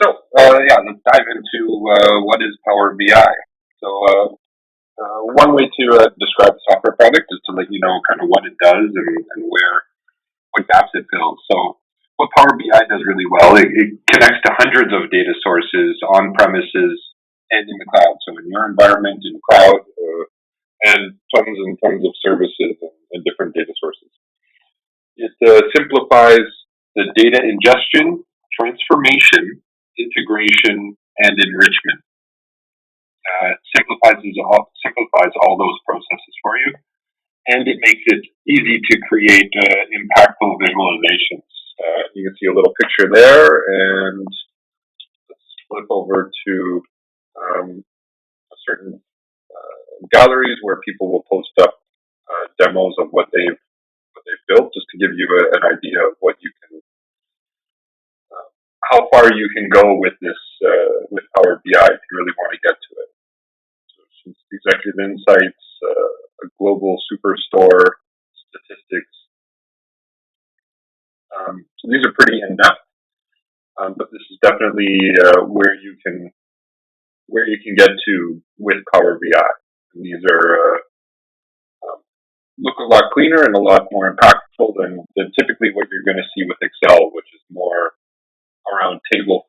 Let's dive into what is Power BI. So, one way to describe the software product is to let you know kind of what it does and what gaps it fills. So, what Power BI does really well, it connects to hundreds of data sources on premises and in the cloud. So, in your environment, in the cloud, and tons and tons of services and different data sources. It simplifies the data ingestion, transformation, integration, and enrichment. Simplifies all those processes for you, and it makes it easy to create impactful visualizations. You can see a little picture there, and let's flip over to certain galleries where people will post up demos of what they've built, just to give you an idea of what you can, how far you can go with this with Power BI if you really want to get to it. So some executive insights, a global superstore, statistics. So these are pretty in depth, but this is definitely where you can get to with Power BI. And these are look a lot cleaner and a lot more impactful than typically what you're going to see with Excel, which is more around table